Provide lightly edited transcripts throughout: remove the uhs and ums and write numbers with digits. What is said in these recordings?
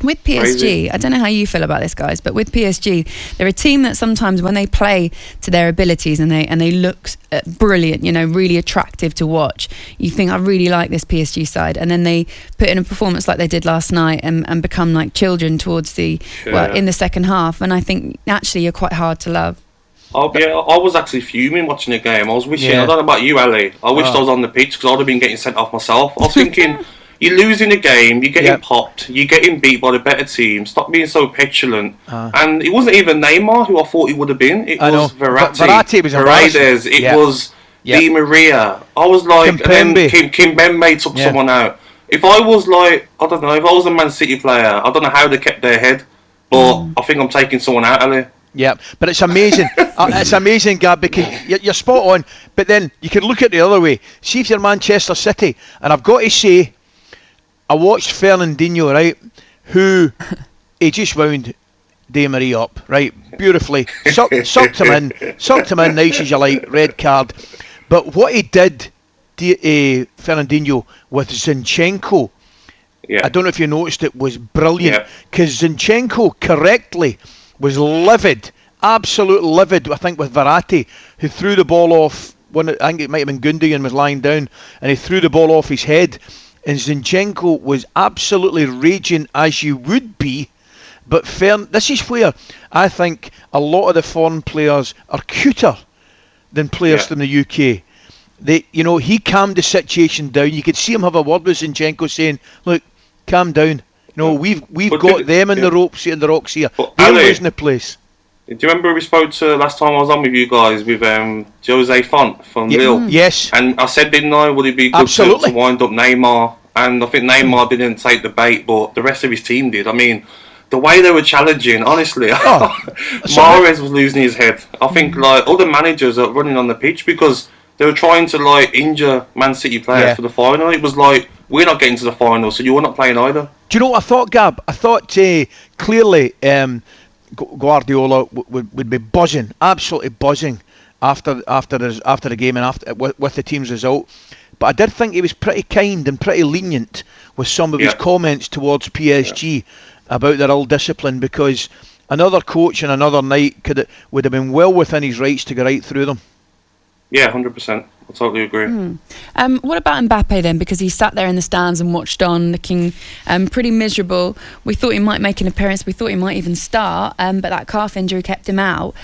With PSG, Crazy. I don't know how you feel about this, guys, but with PSG, they're a team that sometimes when they play to their abilities and they look brilliant, you know, really attractive to watch, you think, I really like this PSG side. And then they put in a performance like they did last night and become like children towards in the second half. And I think actually you're quite hard to love. Oh, yeah, I was actually fuming watching the game. I was wishing, I don't know about you, Ali, I wished I was on the pitch because I'd have been getting sent off myself. I was thinking, you're losing the game, you're getting popped, you're getting beat by the better team, stop being so petulant. And it wasn't even Neymar who I thought he would have been, it was Verratti. Verratti was Paredes, it was Di Maria. I was like, Kimpembe. and then Kimpembe took someone out. If I was like, I don't know, if I was a Man City player, I don't know how they kept their head, but I think I'm taking someone out, Ali. Yeah, but it's amazing. It's amazing, Gab, because you're spot on. But then you can look at it the other way. See if you're Manchester City, and I've got to say, I watched Fernandinho, right, who he just wound Di Maria up, right, beautifully. Sucked him in, nice as you like, red card. But what he did, Fernandinho, with Zinchenko, I don't know if you noticed it, was brilliant. Because Zinchenko correctly was livid, absolute livid, I think, with Verratti, who threw the ball off, I think it might have been Gundogan was lying down, and he threw the ball off his head. And Zinchenko was absolutely raging, as you would be. But this is where I think a lot of the foreign players are cuter than players from the UK. He calmed the situation down. You could see him have a word with Zinchenko saying, look, calm down. We've got them in the ropes here, in the rocks here. They're losing the place. Do you remember we spoke to last time I was on with you guys with Jose Font from Lille? Yes. And I said, didn't I, would it be good to wind up Neymar? And I think Neymar didn't take the bait, but the rest of his team did. I mean, the way they were challenging, honestly, Mahrez was losing his head. I think like all the managers are running on the pitch because they were trying to like injure Man City players for the final. It was like, we're not getting to the final, so you're not playing either. Do you know what I thought, Gab? I thought clearly Guardiola would be buzzing, absolutely buzzing after the game and with the team's result. But I did think he was pretty kind and pretty lenient with some of his comments towards PSG about their ill discipline, because another coach and another night would have been well within his rights to go right through them. Yeah, 100%. I totally agree. What about Mbappe then? Because he sat there in the stands and watched on, looking pretty miserable. We thought he might make an appearance. We thought he might even start, but that calf injury kept him out.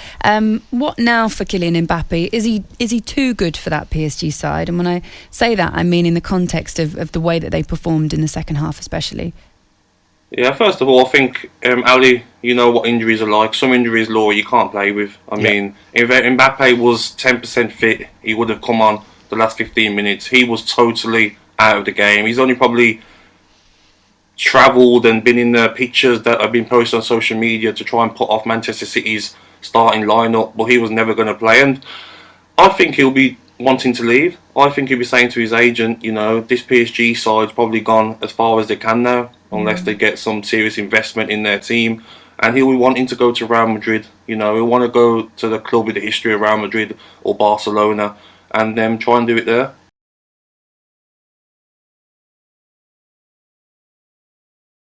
What now for Kylian Mbappe? Is he too good for that PSG side? And when I say that, I mean in the context of the way that they performed in the second half, especially. Yeah, first of all, I think, Ali, you know what injuries are like. Some injuries, Law, you can't play with. I mean, if Mbappe was 10% fit, he would have come on the last 15 minutes. He was totally out of the game. He's only probably travelled and been in the pictures that have been posted on social media to try and put off Manchester City's starting lineup, but he was never going to play. And I think he'll be wanting to leave. I think he'll be saying to his agent, this PSG side's probably gone as far as they can now, unless they get some serious investment in their team. And he'll be wanting to go to Real Madrid. He'll want to go to the club with the history of Real Madrid or Barcelona and try and do it there.